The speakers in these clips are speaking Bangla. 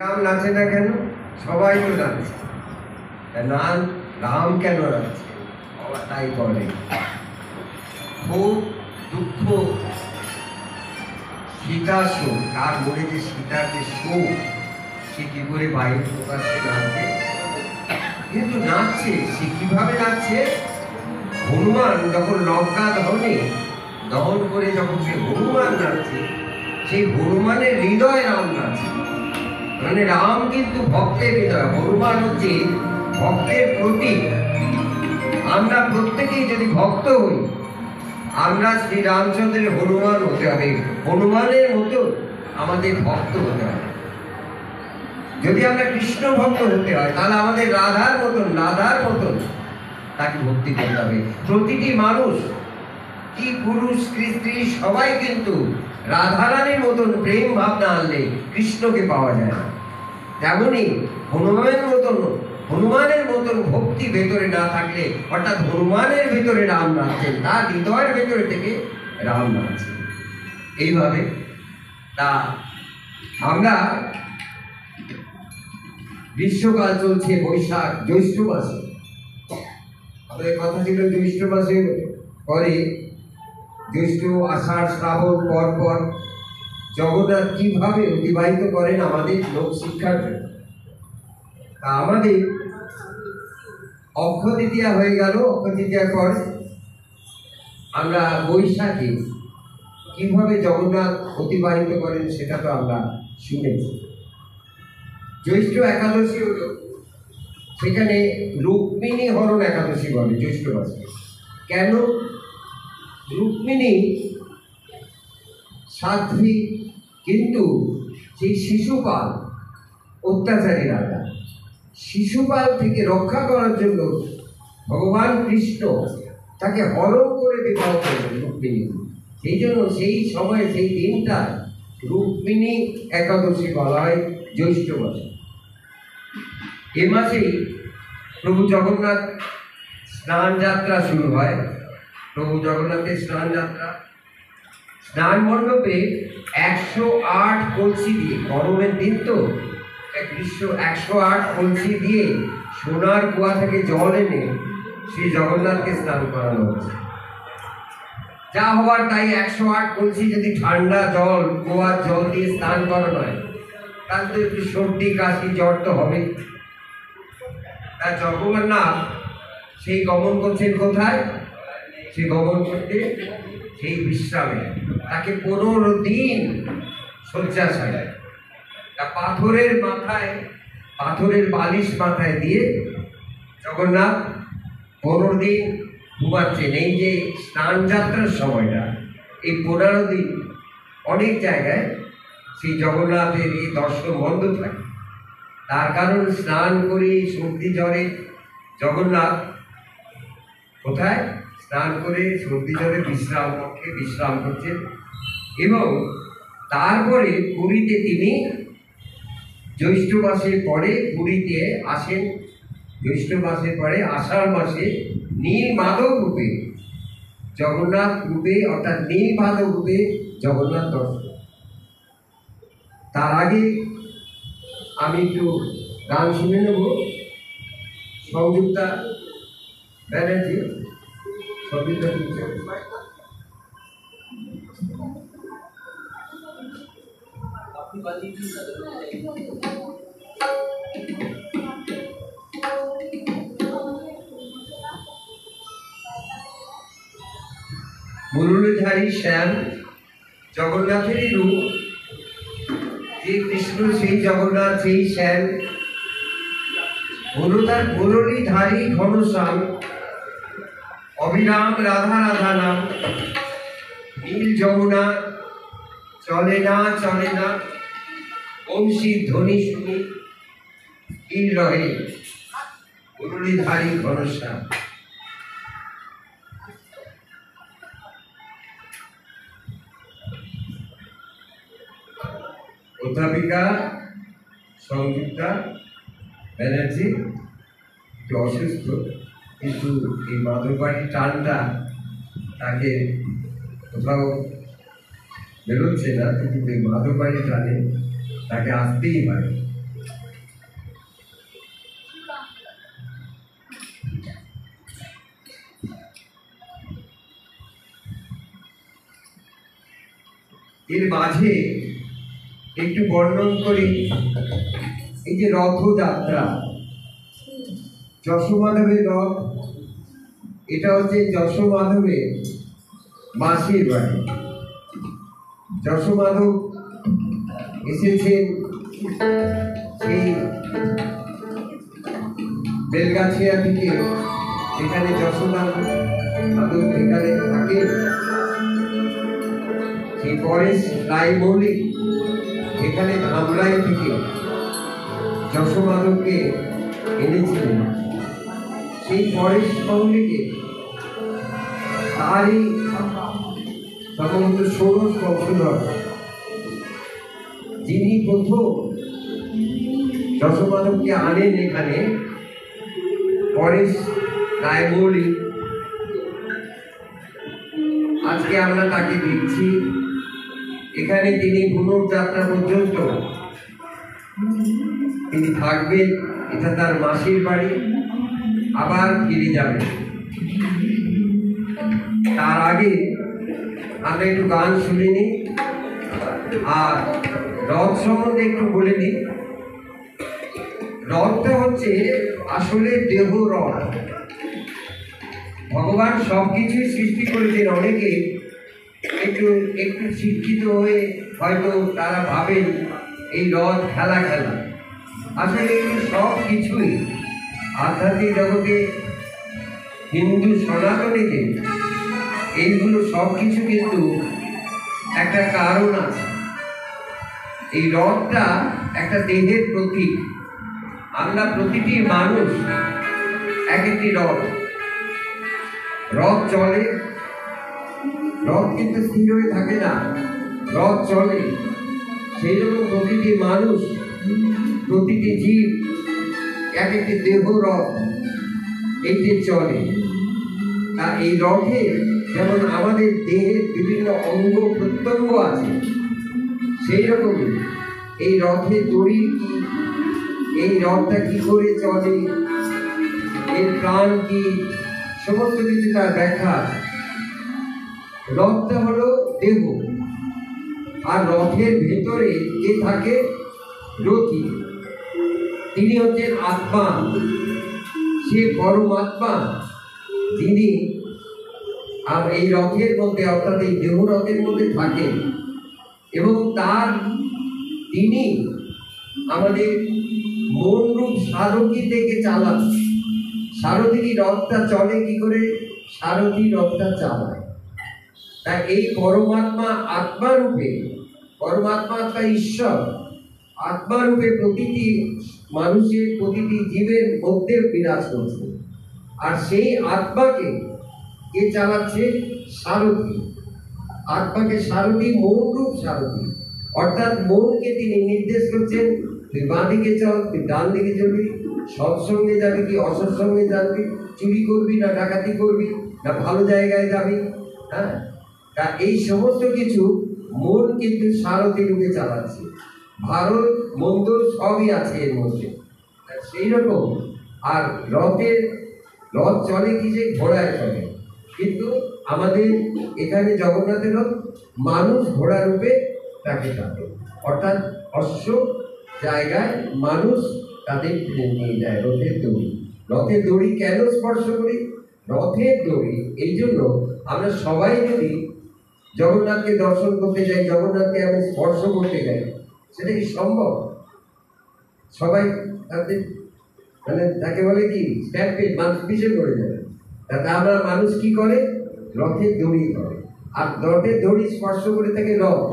রাম নাচে না কেন? সবাই তো নাচছে, নাম রাম কেন নাচছে? তাই বলে খুব দুঃখ, সীতা শোক, তার মনে যে সীতার যে শোক, সে কি করে বাইরে প্রকাশে নাচবে? কিন্তু নাচছে, সে কিভাবে নাচছে? হনুমান যখন লঙ্কা দহন করে যখন সে হনুমান নাচছে, সেই হনুমানের হৃদয় রাম নাচছে। মানে রাম কিন্তু ভক্তের হৃদয়, হনুমান হচ্ছে ভক্তের প্রতীক। আমরা প্রত্যেকেই যদি ভক্ত হই, আমরা শ্রী রামচন্দ্রের হনুমান হতে হবে, হনুমানের মতো আমাদের ভক্ত হতে হবে। যদি আমরা কৃষ্ণ ভক্ত হতে হয়, তাহলে আমাদের রাধার মতন তাকে ভক্তি করতে হবে। প্রতিটি মানুষ, কি পুরুষ কি স্ত্রী, সবাই কিন্তু রাধারানীর মতন প্রেম ভাবনা আনলে কৃষ্ণকে পাওয়া যায় না। তেমনি হনুমানের মতন ভক্তি ভেতরে না থাকলে, অর্থাৎ হনুমানের ভেতরে রাম নাচছেন, তার হৃদয়ের ভেতরে থেকে রাম নাচছেন। এইভাবে তা আমরা গ্রীষ্মকাল চলছে, বৈশাখ জ্যৈষ্ঠ মাসে, আমাদের কথা ছিল জ্যৈষ্ঠ মাসে পরে জ্যৈষ্ঠ আষাঢ় শ্রাবণ পর জগন্নাথ কিভাবে অতিবাহিত করেন আমাদের লোক শিক্ষার জন্য। আমাদের অক্ষয় তৃতীয়া হয়ে গেল, অক্ষয় তৃতীয়ার পর আমরা বৈশাখে কিভাবে জগন্নাথ অতিবাহিত করেন সেটা তো আমরা শুনেছি। জ্যৈষ্ঠ একাদশী হল, সেখানে রুক্মিণী হরণ একাদশী বলে জ্যৈষ্ঠ মাসে। কেন? রুক্মিণী সাধ্বী, কিন্তু সেই শিশুপাল অত্যাচারী রাজা, শিশুপাল থেকে রক্ষা করার জন্য ভগবান কৃষ্ণ তাকে হরণ করে বিবাহ করলেন রুক্মিণী। সেই জন্য সেই সময়, সেই দিনটা রুক্মিণী একাদশী বলা হয় জ্যৈষ্ঠ মাসে। এ মাসেই প্রভু জগন্নাথ স্নান যাত্রা শুরু হয়। প্রভু জগন্নাথের স্নান যাত্রা, স্নান মণ্ডপে 108 কলসি দিয়ে, গরমের দিন তো, গ্রীষ্ম, 108 কলসি দিয়ে সোনার কুয়া থেকে জল এনে শ্রী জগন্নাথকে স্নান করানো হচ্ছে। যা হবার তাই, 108 কলসি যদি ঠান্ডা জল, কুয়ার জল দিয়ে স্নান করানো হয়, তাহলে তো একটু সর্দি কাশি জ্বর তো হবে। তার জগন্নাথ সেই গমন করছেন কোথায়? সে গমন করতে সেই বিশ্রামে, তাকে 15 দিন শয্যাশায়, পাথরের মাথায়, পাথরের বালিশ মাথায় দিয়ে জগন্নাথ 15 দিন ঘুমাচ্ছেন। এই যে স্নান যাত্রার সময়টা, এই 15 দিন অনেক জায়গায় সেই জগন্নাথের এই দর্শন বন্ধ থাকে। তার কারণ, স্নান করে সর্দি জ্বরে জগন্নাথ কোথায়? স্নান করে সর্দি জ্বরে বিশ্রাম করছেন। এবং তারপরে পুরীতে তিনি জ্যৈষ্ঠ মাসের পরে পুরীতে আসেন। জ্যৈষ্ঠ মাসের পরে আষাঢ় মাসে নীল মাধব রূপে জগন্নাথ রূপে, অর্থাৎ নীল মাধব রূপে জগন্নাথ দর্শন। তার আগে আমি একটু গান শুনে নেব। সংযুক্তা ব্যানার্জি, সংযুক্তা মুরলীধারী শ্যাম জগন্নাথেরই রূপ, যে কৃষ্ণ সেই জগন্নাথ সেই শ্যাম, মুরলীধারী ঘনশ্যাম, অবিরাম রাধা রাধা নাম, নীল যমুনা চলে না, বংশীর ধ্বনি শুনি নীল রহে, মুরলীধারী ঘনশ্যাম। অধ্যাপিকা সংযুক্তা ব্যানার্জি একটু অসুস্থ, কিন্তু এই মাদকবাড়ির টানটা তাকে কোথাও বেরোচ্ছে না, কিন্তু এই মাদকবাড়ির টানে তাকে আসতেই হয়। এর মাঝে একটু বর্ণন করি এই যে রথযাত্রা, যশোমাধবের রথ। এটা হচ্ছে যশোমাধবের মাসির বাড়ি। যশোমাধব এসেছেন সেই বেলগাছিয়া থেকে, যেখানে যশোদা মাধব এখানে থাকে। সেই পরেশ রায় মৌলিক এখানে ধামরাই থেকে যশোমাধবকে এনেছিলেন। সেই পরেশ মৌলিকে তারই সম্ভবত ষোড়শ বংশধর, যিনি প্রথম যশোমাধবকে আনেন এখানে, পরেশ রায় মৌলিক। আজকে আমরা তাকে দেখছি এখানে। তিনি পুনর্যাত্রা পর্যন্ত তিনি থাকবেন। এটা তার মাসির বাড়ি, আবার ফিরে যাবেন। তার আগে আমরা একটু গান শুনে নিই, আর রথ সম্বন্ধে একটু বলে নিই। রথটা হচ্ছে আসলে দেহ রথ। ভগবান সবকিছুই সৃষ্টি করেছেন। অনেকে একটু একটু শিক্ষিত হয়ে হয়তো তারা ভাবেন এই রথ খেলা খেলা। আসলে এগুলো সব কিছুই আধ্যাত্মিক জগতে, হিন্দু সনাতনীতে এইগুলো সব কিছু কিন্তু একটা কারণ আছে। এই রথটা একটা দেহের প্রতীক। আমরা প্রতিটি মানুষ এক একটি রথ। রথ চলে, রথ কিন্তু স্থির হয়ে থাকে না, রথ চলে। সেই রকম প্রতিটি মানুষ, প্রতিটি জীব এক একটি দেহ রথ, এইটি চলে। আর এই রথে যেমন আমাদের দেহের বিভিন্ন অঙ্গ প্রত্যঙ্গ আছে, সেই রকমই এই রথের দড়ি কি, এই রথটা কি করে চলে, এর প্রাণ কি, সমস্ত কিছু তার ব্যাখ্যা আছে। রথটা হলো দেহ, আর রথের ভেতরে কে থাকে? রথী। তিনি হচ্ছেন আত্মা, সে পরমাত্মা, যিনি আর এই রথের মধ্যে, অর্থাৎ এই দেহ রথের মধ্যে থাকেন। এবং তিনি আমাদের মন রূপ সারথি থেকে চালান। সারথি রথটা চলে কি করে? সারথি রথটা চালায়। তাই এই পরমাত্মা আত্মারূপে, পরমাত্মা আত্মা ঈশ্বর আত্মারূপে প্রতিটি মানুষের, প্রতিটি জীবের মধ্যে বিরাজ করছে। আর সেই আত্মাকে কে চালাচ্ছে? সারথি। আত্মাকে সারথি, মন রূপ সারথি। অর্থাৎ মনকে তিনি নির্দেশ করছেন, তুই বাঁ দিকে চল, তুই ডান দিকে চলবি, সৎসঙ্গে যাবি কি অসৎসঙ্গে যাবি, চুরি করবি না ডাকাতি করবি, না ভালো জায়গায় যাবি। হ্যাঁ, তা এই সমস্ত কিছু মন কিন্তু সারথি রূপে চালাচ্ছে। ভারত মন্দর সবই আছে এর মধ্যে। সেই রকম আর রথ চলে কি, যে ঘোড়ায় চলে। কিন্তু আমাদের এখানে জগন্নাথের রথ মানুষ ঘোড়া রূপে তাকে থাকে, অর্থাৎ অশ্ব জায়গায় মানুষ তাদের নিয়ে যায়। রথের দড়ি, রথের দড়ি কেন স্পর্শ করি? রথের দড়ি এই জন্য আমরা সবাই যদি জগন্নাথকে দর্শন করতে যাই, জগন্নাথকে আমি স্পর্শ করতে যাই, সেটা কি সম্ভব? সবাই তাদের মানে তাকে বলে কি স্ট্যাম্পে মানুষ পিছিয়ে পড়ে যাবে। তাতে আমরা মানুষ কি করে? রথের দড়ি করে। আর রথের দড়ি স্পর্শ করে থাকে রথ,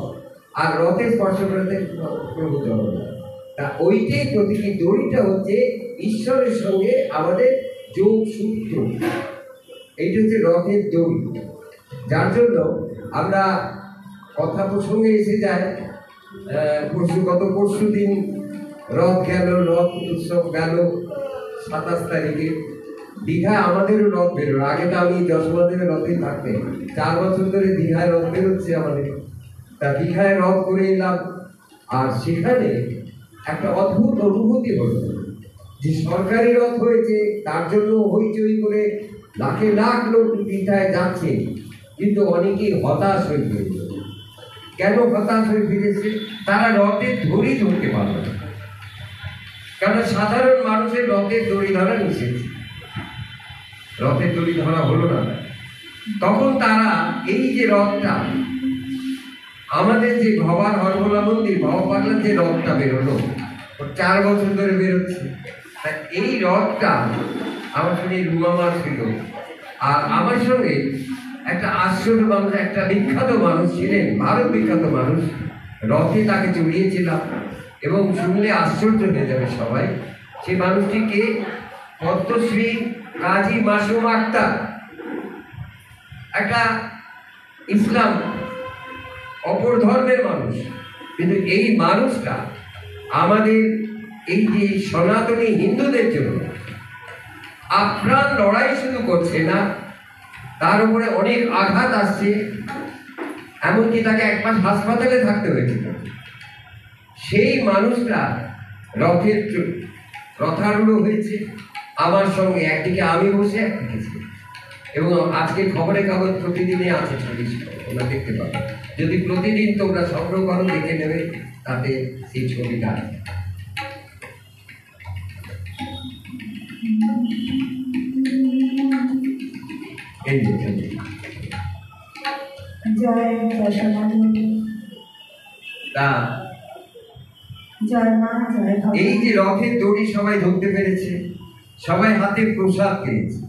আর রথে স্পর্শ করে থাকে প্রভু জগন্নাথ। তা ওইটাই প্রতিটি দড়িটা হচ্ছে ঈশ্বরের সঙ্গে আমাদের যোগ সূত্র। এইটা হচ্ছে রথের দড়ি। যার জন্য আমরা কথা প্রসঙ্গে এসে যায়, গত পরশু দিন রথ গেল, রথ উৎসব গেল 27 তারিখে। দীঘায় আমাদেরও রথ বেরোলো। আগে তো আমি যশোমাধবের রথে থাকতে 4 বছর ধরে দীঘায় রথ বেরোচ্ছে আমাদের। তা দীঘায় রথ করে এলাম, আর সেখানে একটা অদ্ভুত অনুভূতি হলো যে সরকারি রথ হয়েছে, তার জন্য হইচই করে লাখ লোক দীঘায় যাচ্ছে, কিন্তু অনেকেই হতাশ হয়ে গিয়েছে। কেন হতাশ হয়ে ফিরেছে? তারা রথের দড়ি ধরতে পারল না, কারণ সাধারণ মানুষের রথের দড়ি ধরা নিষেধ, রথের দড়ি ধরা হলো না। তখন তারা এই যে রথটা, আমাদের যে ভবার হরভোলা মন্দির ভবা পাগলার যে রথটা বেরোলো, 4 বছর ধরে বেরোচ্ছে, এই রথটা আমার সঙ্গে রুমামা ছিল, আর আমার সঙ্গে একটা আশ্চর্য মানুষ, একটা বিখ্যাত মানুষ ছিলেন, ভারত বিখ্যাত মানুষ, রথে তাকে চড়িয়েছিলাম। এবং শুনলে আশ্চর্য হয়ে যাবে সবাই, সেই মানুষটিকে পদ্মশ্রী কাজী মাসুম আক্তার, একটা ইসলাম অপর ধর্মের মানুষ, কিন্তু এই মানুষটা আমাদের এই যে সনাতনী হিন্দুদের জন্য আপ্রাণ লড়াই শুধু করছে না, তার উপরে অনেক আঘাত আসছে, এমনকি তাকে 1 মাস হাসপাতালে থাকতে হয়েছিল। সেই মানুষটা রথারূঢ় হয়েছে আমার সঙ্গে, একদিকে আমি বসে, একদিকে সে। এবং আজকে খবরের কাগজ প্রতিদিনই আছে, তোমরা দেখতে পাবে, যদি প্রতিদিন তোমরা সংগ্রহ করো দেখে নেবে, তাতে সেই ছবিটা এই যে রথের দড়ি সবাই ধরতে পেরেছে, সবাই হাতে প্রসাদ পেয়েছে,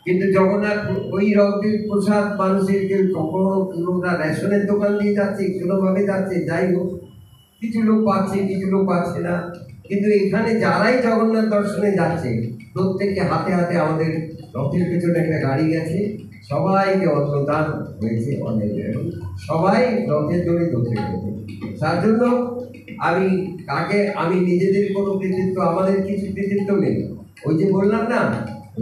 কিন্তু জগন্নাথ ওই রথের প্রসাদ মানুষের কেউ কখনো কোনোটা রেশনের দোকান দিয়ে যাচ্ছে, কোনোভাবে যাচ্ছে, যাই হোক, কিছু লোক পাচ্ছে, কিছু লোক পাচ্ছে না। কিন্তু এখানে যারাই জগন্নাথ দর্শনে যাচ্ছে, প্রত্যেককে হাতে হাতে আমাদের রথের পেছনে একটা গাড়ি গেছে, সবাইকে অন্নদান হয়েছে অনেক, সবাই রথের দড়ি ধরতে পেরেছে। তার জন্য আমি নিজেদের কোনো কৃতিত্ব, আমাদের কিছু কৃতিত্ব নেই। ওই যে বললাম না,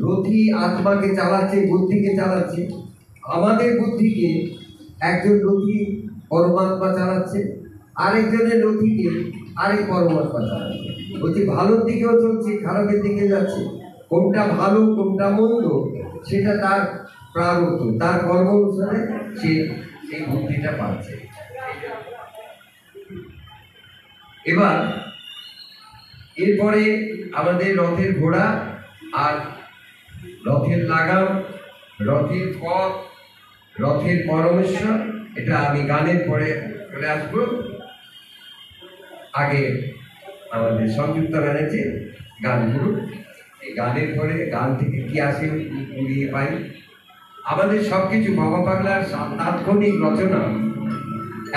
রথী আত্মাকে চালাচ্ছে, বুদ্ধিকে চালাচ্ছে, আমাদের বুদ্ধিকে একজন রথী পরমাত্মা চালাচ্ছে, আরেকজনের রথীকে আরেক পরমাত্মা চালাচ্ছে। বলছি ভালোর দিকেও চলছে, খারাপের দিকে যাচ্ছে, কোনটা ভালো কোনটা মন্দ সেটা তার প্রারব্ধ, তার কর্ম অনুসারে সে এই বুদ্ধিটা পাচ্ছে। এবার এরপরে আমাদের রথের ঘোড়া আর রথের লাগাম, রথের পথ, রথের পরমেশ্বর, এটা আমি গানের পরে চলে আসবো। আগে আমাদের সংযুক্ত গানেছে গানগুলো, এই গানের পরে গান থেকে কি আসে কুড়িয়ে পাই। আমাদের সবকিছু বাবা পাগলার তাৎক্ষণিক রচনা,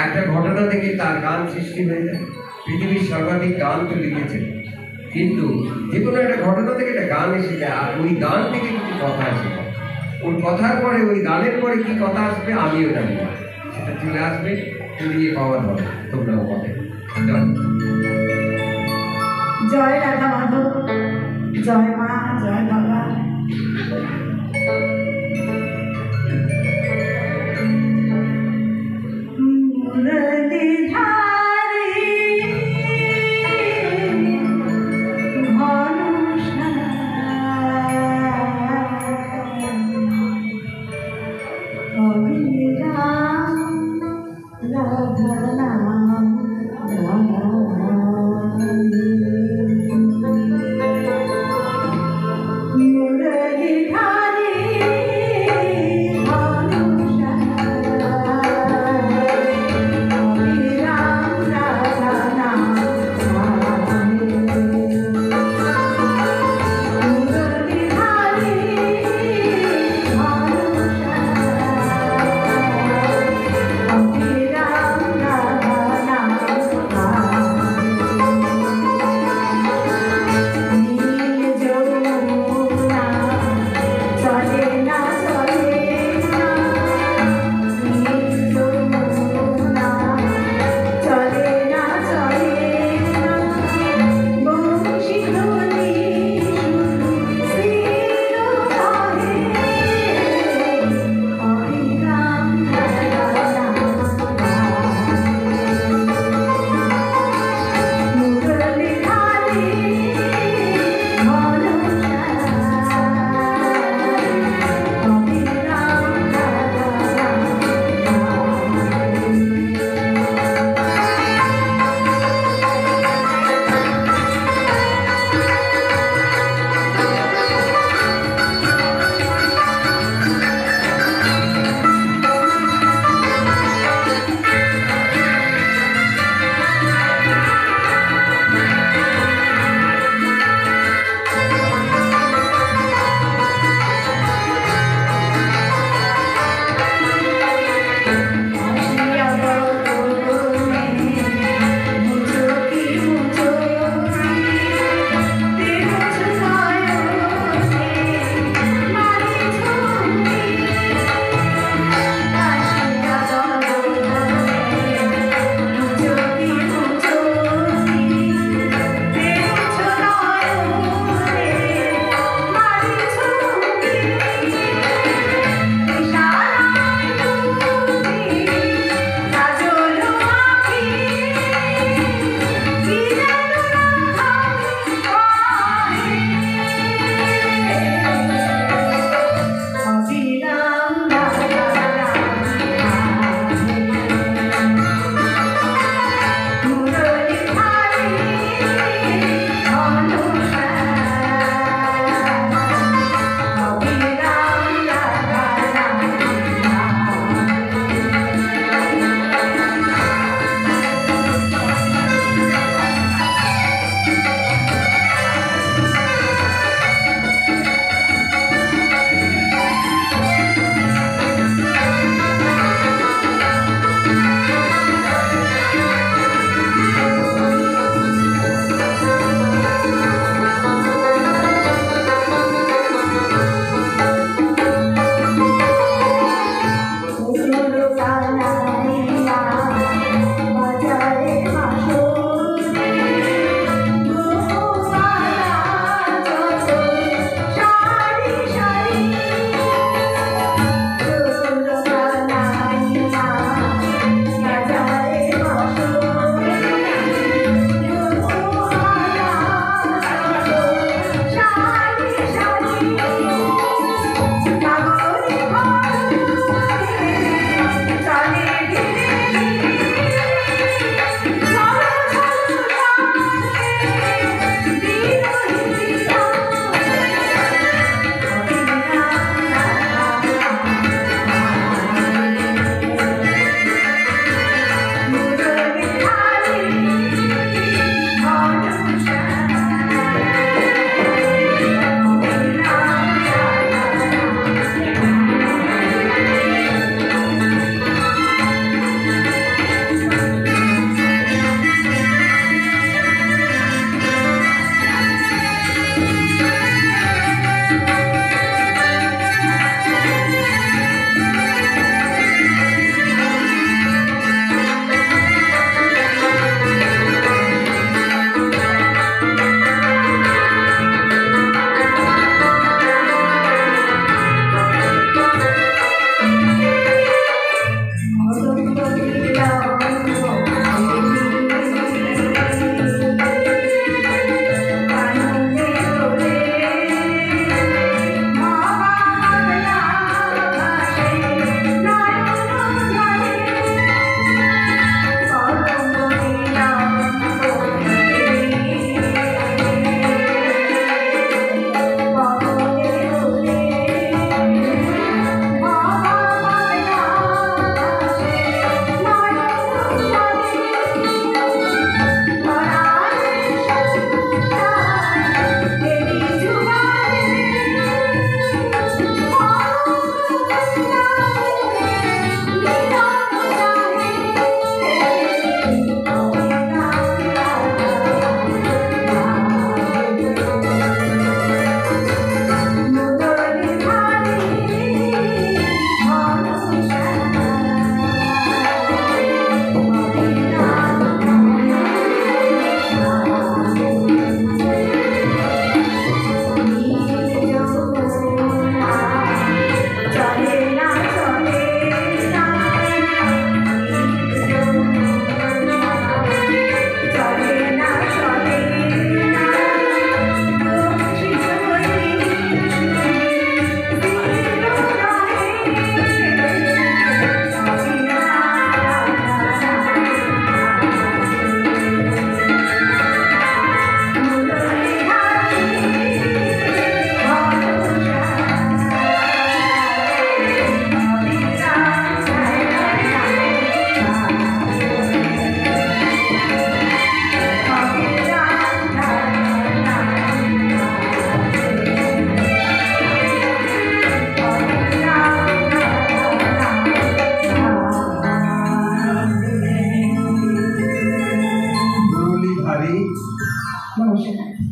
একটা ঘটনা থেকে তার গান সৃষ্টি হয়ে যায়। পৃথিবীর সর্বাধিক গান তো লিখেছেন, কিন্তু যে কোনো একটা ঘটনা থেকে একটা গান এসে যায়, আর ওই গান থেকে কিছু কথা এসে যায়। ওই কথার পরে, ওই গানের পরে কি কথা আসবে আমিও জানি না, সেটা চলে আসবে, কুড়িয়ে পাওয়া ধরে, তোমরাও বলে। জয় রাধা মাধব, জয় মা, জয় বাবা।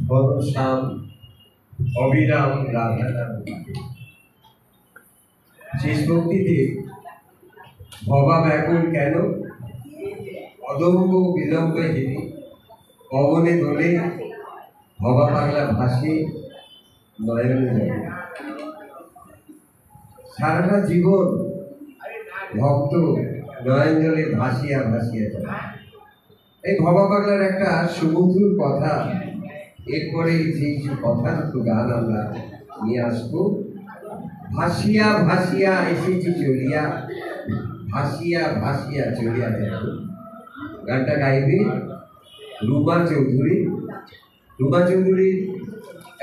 ঘনশ্যাম অবিরাম রাধা নাম। শেষ ভক্তিতে ভবা ব্যাকুল কেন, অদম্ব বিলম্বে হেরি, পবনে দোলে ভবা পাগলা ভাসে নয়নে জলে। সারাটা জীবন ভক্ত নয়ন জলে ভাসিয়া ভাসিয়া যায়। এই ভবা পাগলার একটা সুমধুর কথা, এরপরে যে কথা দুটো গান আমরা নিয়ে আসবো। ভাসিয়া ভাসিয়া এসেছি চলিয়া, ভাসিয়া ভাসিয়া চলিয়া যাব। গানটা গাইবে রুমা চৌধুরী। রুমা চৌধুরীর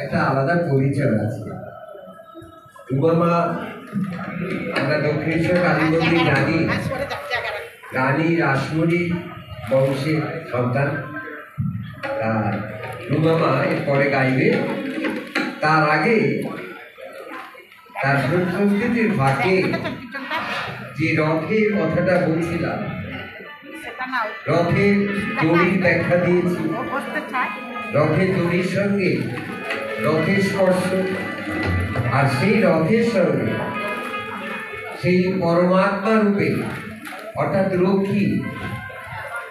একটা আলাদা পরিচয় আছে। রুমা মা আমরা দক্ষিণেশ্বর কালী মন্দির জানি, রানী রাসমণি বংশের সন্তান। রুমা মা এরপরে গাইবে। তার আগে তার সংস্কৃতির ফাঁকে যে রথের কথাটা বলছিলাম, রথের দড়ির ব্যাখ্যা দিয়েছি। রথের দড়ির সঙ্গে রথের স্পর্শ, আর সেই রথের সঙ্গে সেই পরমাত্মা রূপে অর্থাৎ রক্ষী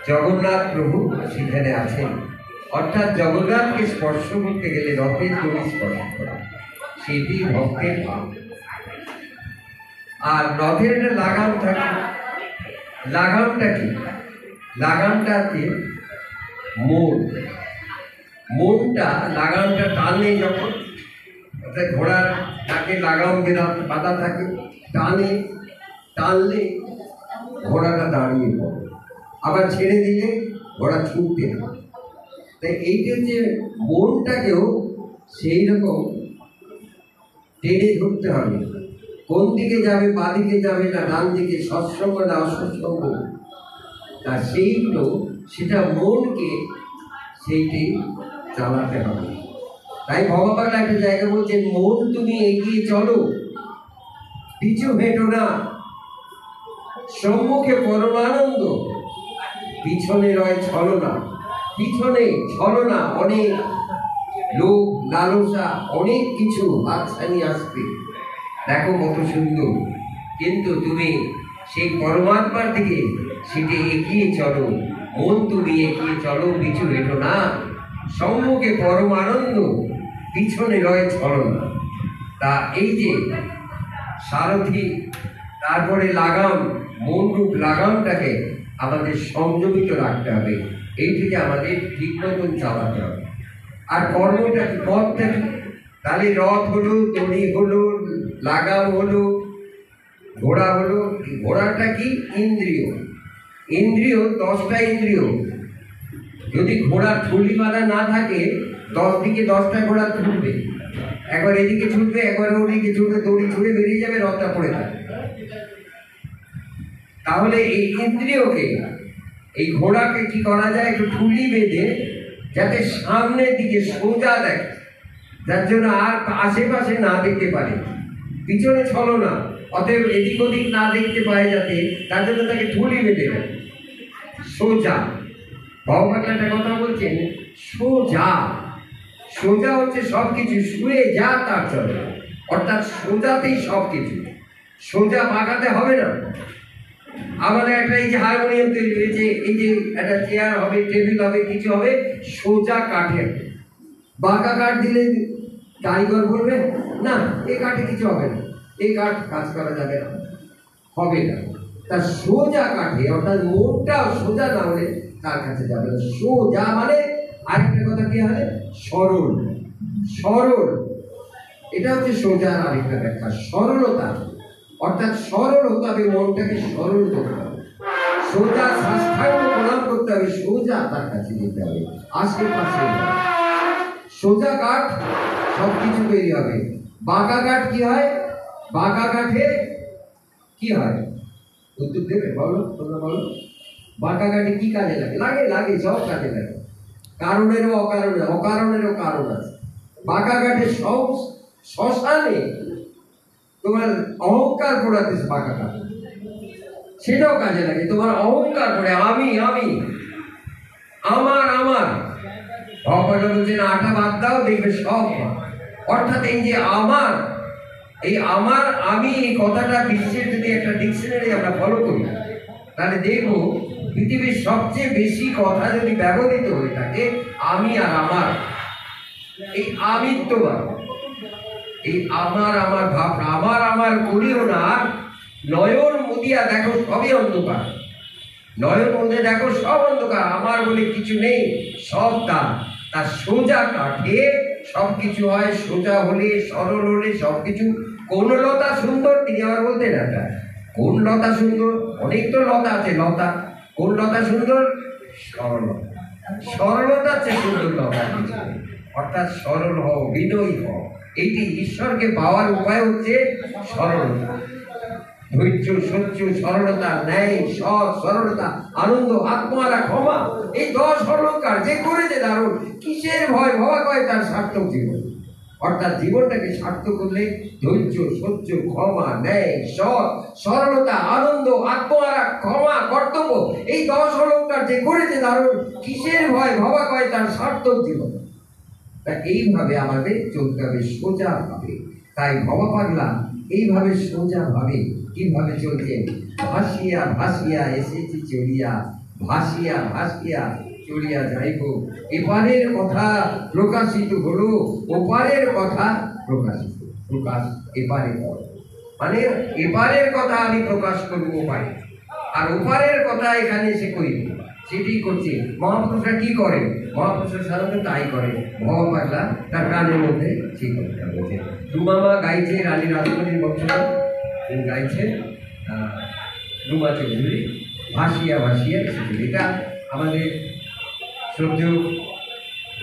জগন্নাথ প্রভু সেখানে আছেন। অর্থাৎ জগন্নাথকে স্পর্শ করতে গেলে রথের দড়ি স্পর্শ করা, সেটি ভক্তের ভাব। আর রথের একটা লাগাম থাকে। লাগামটা কি? লাগামটাতে মন, মনটা লাগামটা টানে যখন, অর্থাৎ ঘোড়ার তাকে লাগাম বাঁধা থাকে, টানে, টানলে ঘোড়াটা দাঁড়িয়ে পড়ে, আবার ছেড়ে দিলে ঘোড়া ছুটতে থাকে। তাই এইটা যে মনটাকেও সেই রকম টেনে ধরতে হবে। কোন দিকে যাবে, বা দিকে যাবে না ডান দিকে, সৎসঙ্গ না অসৎসঙ্গ, তা সেইগুলো সেটা মনকে সেইটি চালাতে হবে। তাই ভগবান একটা জায়গা বলছেন, মন তুমি এগিয়ে চলো, পিছু হেঁটো না, সম্মুখে পরমানন্দ, পিছনে রয় ছলনা। পিছনে ছলনা, অনেক লোক লালসা, অনেক কিছু হাতছানি আসবে, দেখো কত সুন্দর, কিন্তু তুমি সেই পরমাত্মার দিকে সেটা এগিয়ে চলো। মন তুমি এগিয়ে চলো, পিছু হেঁটো না, সম্মুখে পরম আনন্দ, পিছনে রয়ে ছলনা। তা এই যে সারথি, তারপরে লাগাম, মন রূপ লাগামটাকে আমাদের সংযমিত রাখতে হবে। এইটিকে আমাদের ঠিক মতন চালাতে হবে। আর কর্মটা কি, পথটা কি? তাহলে রথ হলো, দড়ি হলো, লাগাম হলো, ঘোড়া হলো। ঘোড়াটা কি? ইন্দ্রিয়। ইন্দ্রিয় 10টা ইন্দ্রিয়। যদি ঘোড়ার ঠুলি বাঁধা না থাকে, 10 দিকে 10টা ঘোড়া ছুটবে, একবার এদিকে ছুটবে, একবার ওদিকে ছুটবে, দড়ি ছুটে বেরিয়ে যাবে, রথটা পড়ে থাকবে। তাহলে এই ইন্দ্রিয়কে, এই ঘোড়াকে কি করা যায়? একটু ঠুলি বেঁধে যাতে সামনের দিকে সোজা দেখে, যার জন্য আর আশেপাশে না দেখতে পারে, পিছনে ছলো না, অতএব এদিক ওদিক না দেখতে পায়, যাতে তার জন্য তাকে ঠুলি বেঁধে দেয় সোজা। ভগবান একটা কথা বলছেন, সোজা। সোজা হচ্ছে সবকিছু, শুয়ে যা তার চলে, অর্থাৎ সোজাতেই সবকিছু। সোজা বাঁকাতে হবে না। আমাদের একটা এই যে হারমোনিয়াম তৈরি হয়েছে, এই যে একটা চেয়ার হবে, টেবিল হবে, কিছু হবে, সোজা কাঠের। বাঁকা কাঠ দিলে কারিগর বলবে না, এই কাঠে কিছু হবে না, এই কাঠ কাজ করা যাবে না, হবে না। তা সোজা কাঠে, অর্থাৎ মনটাও সোজা না হলে তার কাছে যাবে না। সোজা মানে আরেকটা কথা কি হবে? সরল। সরল, এটা হচ্ছে সোজার আরেকটা ব্যাখ্যা, সরলতা। অর্থাৎ সরল হতে হবে, মনটাকে সরল করতে হবে, সোজা সাষ্টাঙ্গ প্রণাম করতে হবে, সোজা তার কাছে যেতে হবে, আশেপাশে। সোজা কাঠ সবকিছু তৈরি হবে। বাঁকা কাঠ কি হয়? বাঁকা কাঠে কি হয়? উত্তর দেবে, বলো, তোমরা বলো। বাঁকা কাঠে কি কাজে লাগে? লাগে, লাগে, সব কাজে লাগে। কারণেরও অকারণে, অকারণেরও কারণ আছে। বাঁকা কাঠে সব শ্মশানে তোমার অহংকার পড়াতে, বাঁকা কাঠ সেটাও কাজে লাগে। তোমার অহংকার করে, আমি আমি, আমার আমার, ভগবান বলছেন আটা বাদ দাও, দেখবে সব মা। অর্থাৎ এই যে আমার, এই আমার আমি, এই কথাটা বিশ্বের যদি একটা ডিকশনারি আমরা ফলো করি, তাহলে দেখবো পৃথিবীর সবচেয়ে বেশি কথা যদি ব্যবহৃত হয়ে থাকে আমি আর আমার, এই আমিত্ববাদ, এই আমার আমার ভাব, আমার আমার করিও না। নয়ন মুদিয়া দেখো সবই অন্ধকার, নয়ন মধ্যে দেখো সব অন্ধকার, আমার বলে কিছু নেই, সব তার সোজা কাঠে সব কিছু হয়, সোজা হলে সরল হলে সব কিছু। কোন লতা সুন্দর, তিনি আবার বলতেন একটা, কোন লতা সুন্দর, অনেক তো লতা আছে, লতা কোন লতা সুন্দর, সরলতা, সরলতার চেয়ে সুন্দর লতা কিছু নেই। অর্থাৎ সরল হও, বিনয়ী হও। এইটি ঈশ্বরকে পাওয়ার উপায় হচ্ছে সরলতা, ধৈর্য, সহ্য, সরলতা, ন্যায়, সৎ, সরলতা, আনন্দ, আত্মহারা, ক্ষমা, এই 10 অলঙ্কার যে করেছে দারুণ। কিসের ভয়, ভবা কয় তার সার্থক জীবন। অর্থাৎ জীবনটাকে সার্থক করলে ধৈর্য, সহ্য, ক্ষমা, ন্যায়, সৎ, সরলতা, আনন্দ, আত্মহারা, ক্ষমা, কর্তব্য, এই 10 অলঙ্কার যে করেছে দারুণ। কিসের ভয়, ভবা কয় তার সার্থক জীবন। তা এইভাবে আমাদের চলতে হবে, সোজা ভাবে। তাই ভবা পাগলা এইভাবে সোজা ভাবে কিভাবে চলছেন, ভাসিয়া ভাসিয়া এসেছি চলিয়া, ভাসিয়া ভাসিয়া চলিয়া যাইব। এপারের কথা প্রকাশিত হলো, ওপারের কথা প্রকাশিত, প্রকাশ এপারে কর, মানে এপারের কথা আমি প্রকাশ করবো ওপারে, আর ওপারের কথা এখানে এসে করিব। সেটি করছে মহাপুরুষরা। কি করে মহাপুরুষরা? সাধারণত তাই করে। ভবা পাগলা তার গানের মধ্যে সেই কথাটা বলছে। রুমামা গাইছে, রানী রাসমণির বংশধর গাইছেন রুমা চৌধুরী, ভাসিয়া ভাসিয়া এসেছিল। এটা আমাদের শ্রদ্ধেয়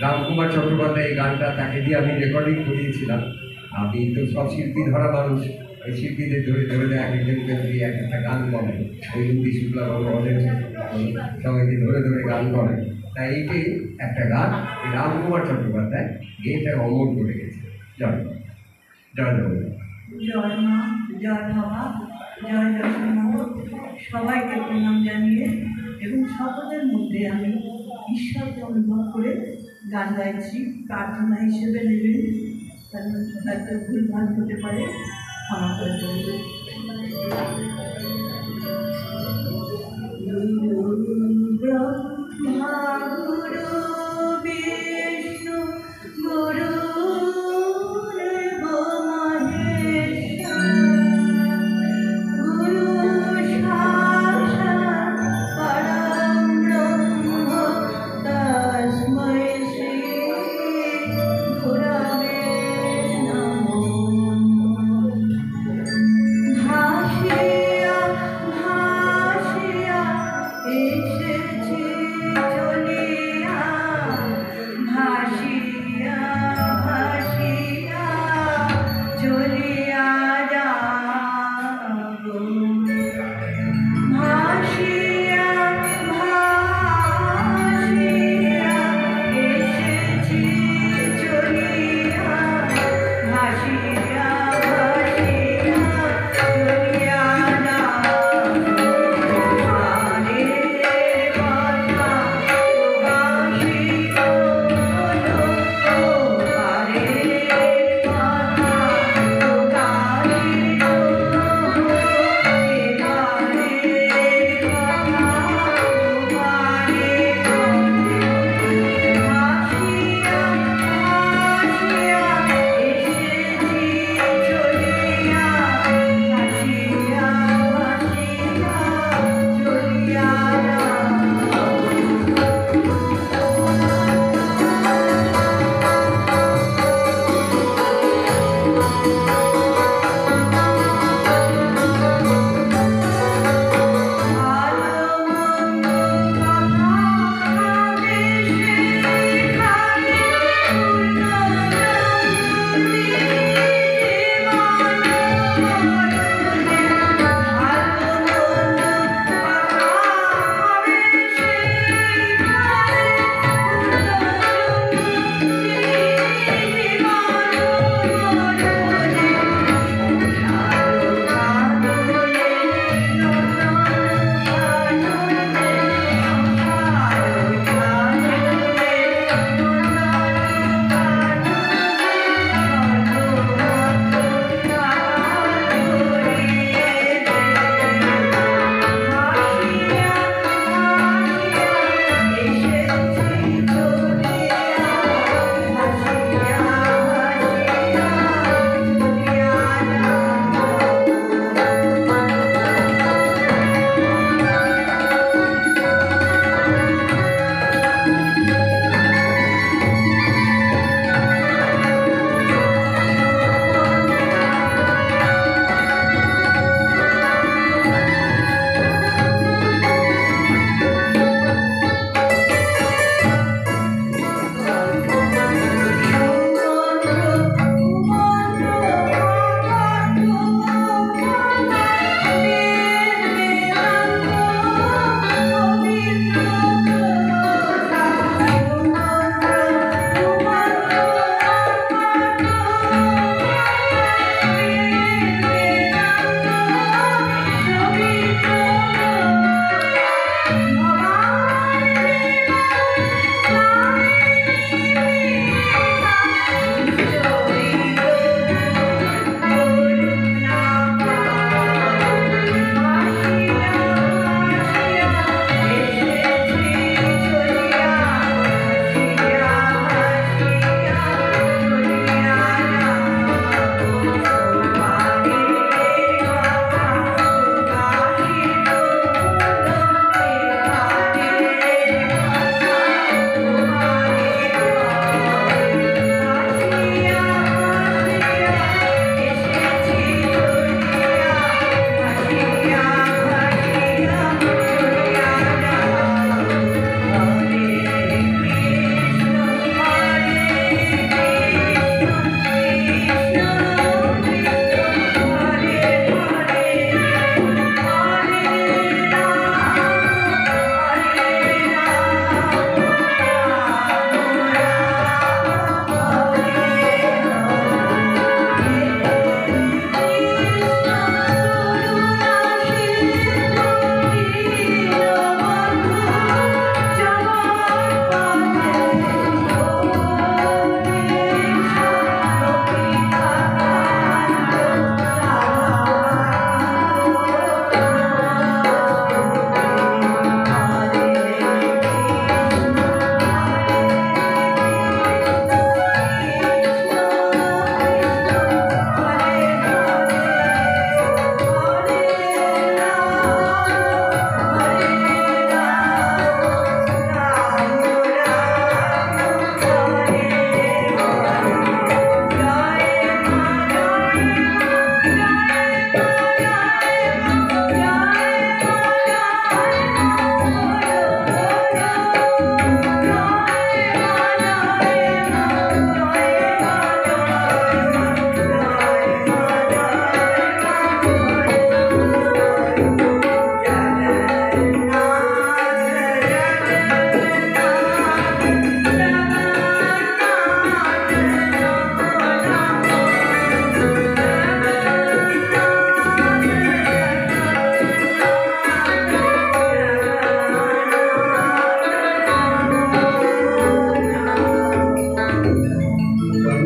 রামকুমার চট্টোপাধ্যায় এই গানটা তাকে দিয়ে আমি রেকর্ডিং করিয়েছিলাম। আমি তো সব শিল্পী ধরা মানুষ, ওই শিল্পীদের ধরে ধরে এক একজনকে যদি এক একটা গান বলে, ওই হিন্দি শুক্লা বাবু অনেক সবাইকে ধরে ধরে গান করে। তাই এইটি একটা গান রামকুমার চট্টোপাধ্যায় গেয়েটা অমর করে গেছে। জয় জয় জয় জয় মা, জয় বাবা, জয় জগন্নাথ, সবাইকে প্রণাম জানিয়ে এবং সকলের মধ্যে আমি ঈশ্বরকে অনুভব করে গান গাইছি। প্রার্থনা হিসেবে নেবেন, কারণ হয়তো ভুলভাল হতে পারে, ক্ষমা করে দেবেন। গুরু ব্রহ্মা গুরু বিষ্ণু গুরু Happy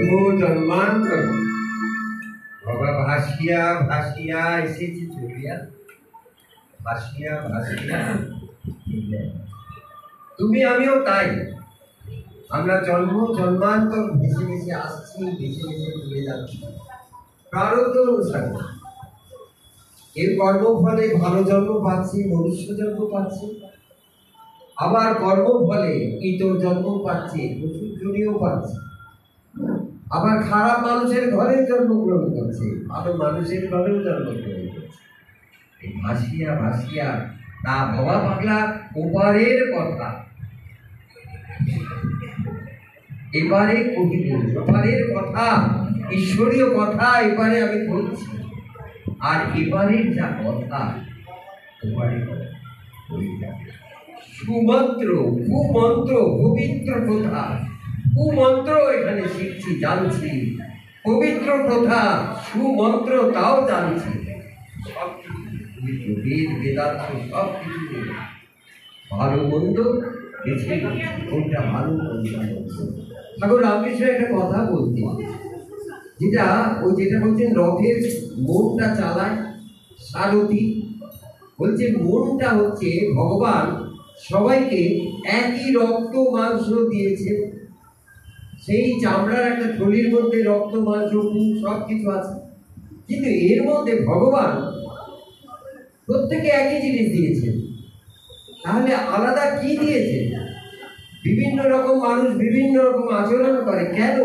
জন্ম জন্মান্তর বাবা ভাসিয়া ভাসিয়া এসেছি চলিয়া, ভাসিয়া ভাসিয়া তুমি আমিও তাই। আমরা জন্ম জন্মান্তর ভেসে ভেসে আসছি, ভেসে ভেসে চলে যাচ্ছি প্রারব্ধ অনুসারে। এর কর্মফলে ভালো জন্ম পাচ্ছি, মনুষ্য জন্ম পাচ্ছি, আবার কর্মফলে ইতর জন্ম পাচ্ছি, পশুর জনিও পাচ্ছি, আবার খারাপ মানুষের ঘরে জন্মগ্রহণ করছে, ভালো মানুষের ঘরেও জন্মগ্রহণ করছে। এই ভাসিয়া ভাসিয়া তা বাবা পাগলা ওপারের কথা এবারে কহিব, ওপারের কথা, ঈশ্বরীয় কথা এবারে আমি বলছি। আর এবারের যা কথা ওপারে বলে যাবে। সুমন্ত্র, কুমন্ত্র, পবিত্র প্রথা, কুমন্ত্র এখানে শিখছি, জানছি, পবিত্র প্রথা, সুমন্ত্র তাও জানছি। সব কিছু বেদ বেদার্থ সব কিছু ভালো মন্দ বেছে কোনটা ভালো কোনটা মন্দ। ঠাকুর রামকৃষ্ণ একটা কথা বলতে, যেটা বলছেন রথের মনটা চালায় সারথি, বলছে মনটা হচ্ছে ভগবান সবাইকে একই রক্ত মাংস দিয়েছে। সেই চামড়ার একটা থলির মধ্যে রক্ত মাংস সব কিছু আছে, কিন্তু এর মধ্যে ভগবান প্রত্যেকে একই জিনিস দিয়েছে। তাহলে আলাদা কি দিয়েছে? বিভিন্ন রকম মানুষ বিভিন্ন রকম আচরণ করে, কেন?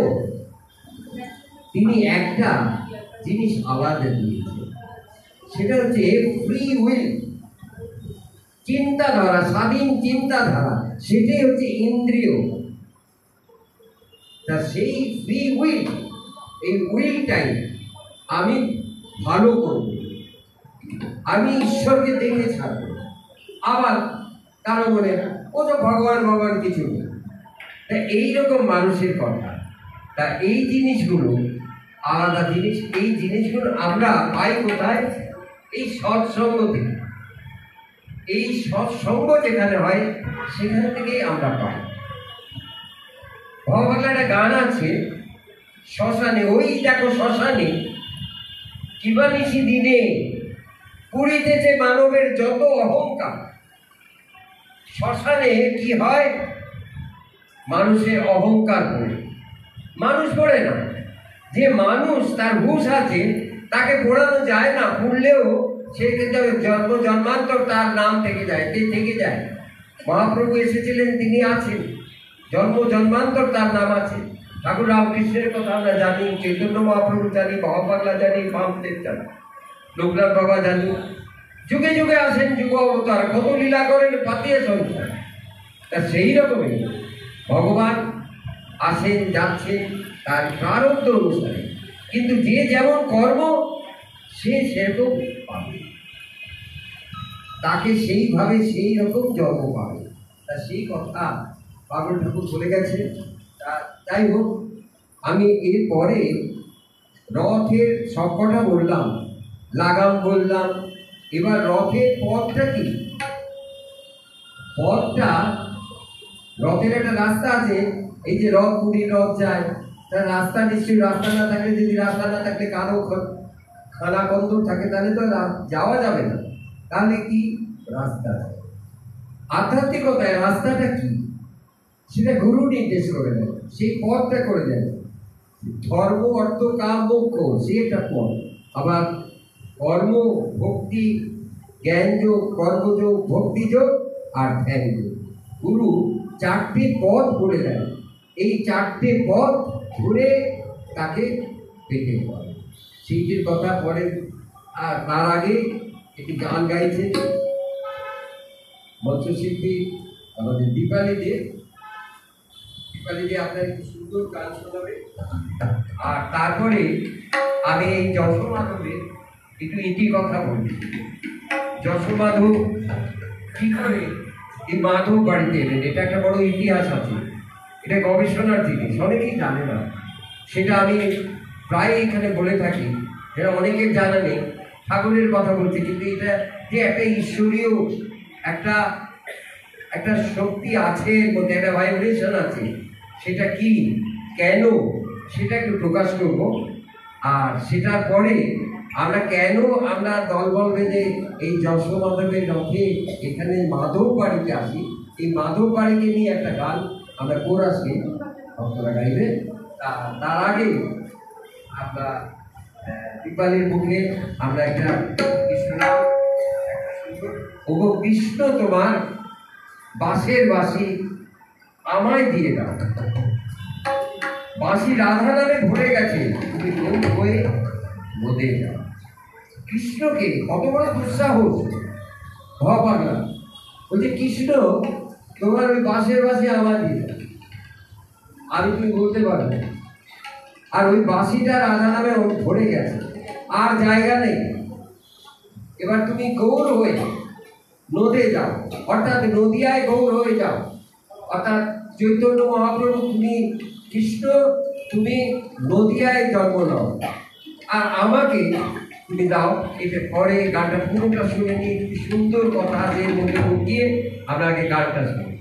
তিনি একটা জিনিস আলাদা দিয়েছে, সেটা হচ্ছে ফ্রি উইল, চিন্তাধারা, স্বাধীন চিন্তাধারা, সেটাই হচ্ছে ইন্দ্রিয়। তা সেই ফ্রি উইল, এই উইলটাই আমি ভালো করব, আমি ঈশ্বরকে দেখে ছাড়বো। আবার কারো মনে ও তো ভগবান ভগবান কিছু নেই। তা এইরকম মানুষের কথা। তা এই জিনিসগুলো আলাদা জিনিস, এই জিনিসগুলো আমরা পাই কোথায়? এই সৎসঙ্গ থেকে। এই সৎসঙ্গ যেখানে হয় সেখান থেকেই আমরা পাই। ভগবানের একটা গান আছে, শ্মশানে, ওই দেখো শ্মশানে কিবা নিশি দিনে পুরিতেছে মানবের যত অহংকার। শ্মশানে কি হয়? মানুষের অহংকার পড়ে। মানুষ পড়ে না, যে মানুষ তার হুঁশ আছে তাকে পড়ানো যায় না, পড়লেও সে কিন্তু জন্ম জন্মান্তর তার নাম থেকে যায়, থেকে যায়। মহাপ্রভু এসেছিলেন, তিনি আছেন, জন্ম জন্মান্তর তার নাম আছে। ঠাকুর রামকৃষ্ণের কথা আমরা জানি, চৈতন্য মহাপ্রভু জানি, মহাপাগলা জানি, বামদেব জানি, লোকনাথ বাবা জানি। যুগে যুগে আসেন যুগ অবতার, কত লীলা করেন পাতিয়ে সংসার। তা সেই রকমই ভগবান আসেন যাচ্ছেন তার প্রারব্ধ অনুসারে, কিন্তু যে যেমন কর্ম সে সেরকম পাবে, তাকে সেইভাবে সেই রকম জন্ম পাবে। তা সেই কথা পাগল ঠাকুর বলে গেছে। তা যাই হোক, আমি এরপরে রথের সব কথা বললাম, লাগাম বললাম। এবার রথের পথটা কি? পথটা, রথের একটা রাস্তা আছে, এই যে রথ, পুরীর রথ যায়, তার রাস্তা নিশ্চয়ই, রাস্তা না থাকলে, যদি রাস্তা না থাকলে কারো খানা কন্দর থাকে তাহলে তো যাওয়া যাবে না। তাহলে কি রাস্তা? আধ্যাত্মিকতায় রাস্তাটা কি সেটা গুরু নির্দেশ করে দেয়, সেই পথটা করে দেয়। ধর্ম অর্থ কাম মোক্ষ, সে একটা পথ। আবার কর্ম ভক্তি জ্ঞানযোগ, কর্মযোগ, ভক্তিযোগ আর ধ্যানযোগ, গুরু চারটে পথ বলে দেয়। এই চারটে পথ ধরে তাকে পেতে হয়। সেইটির কথা পরে। আর তার আগে একটি গান গাইছে মৎস্যশিল্পী আমাদের দীপালি দে। দীপালি দে আপনার একটি সুন্দর গান শোনাবে। আর তারপরে আমি এই যশোমাধবের একটু ইতি কথা বলি। যশোমাধব কি করে এই মাধব বাড়িতে এলেন, এটা একটা বড় ইতিহাস আছে, এটা গবেষণার জিনিস, অনেকেই জানে না। সেটা আমি প্রায় এখানে বলে থাকি, যেটা অনেকের জানা নেই। ঠাকুরের কথা বলছি, কিন্তু এটা যে একটা ঈশ্বরীয় একটা একটা শক্তি আছে এর মধ্যে, একটা ভাইব্রেশন আছে, সেটা কি, কেন, সেটা একটু প্রকাশ করব। আর সেটার পরে আমরা কেন আমরা দলবল বেঁধে এই যশোমাধবের রথে এখানে মাধব বাড়িতে আসি, এই মাধব বাড়িকে নিয়ে একটা গান আমরা কোরাস গাই, ভক্তরা গাইবে। তার আগে আমরা দীপালির মুখে আমরা একটা কৃষ্ণনাম ওগো কৃষ্ণ তোমার বাঁশের বাঁশি আমায় দিয়ে দাও। বাঁশি রাধা নামে ভরে গেছে, তুমি গৌর হয়ে বোধে যাও। কৃষ্ণকে কত বড় দুঃসাহস পাগলা বলছে, কৃষ্ণ তোমার ওই বাঁশের বাঁশি আমায় দিয়ে দাও। আমি তুমি বলতে পারবে, আর ওই বাঁশিটা রাধা নামে ভরে গেছে, আর জায়গা নেই। এবার তুমি গৌর হয়ে নদে যাও, অর্থাৎ নদিয়ায় গৌর হয়ে যাও। অর্থাৎ চৈতন্য মহাপ্রভু তুমি কৃষ্ণ, তুমি নদিয়ায় জন্ম নাও, আর আমাকে তুমি দাও। এটা পরে গানটা পুরোটা শুনে নিয়ে কি সুন্দর কথা আছে এর মধ্যে ঢুকিয়ে আমরা আগে গানটা শুনি।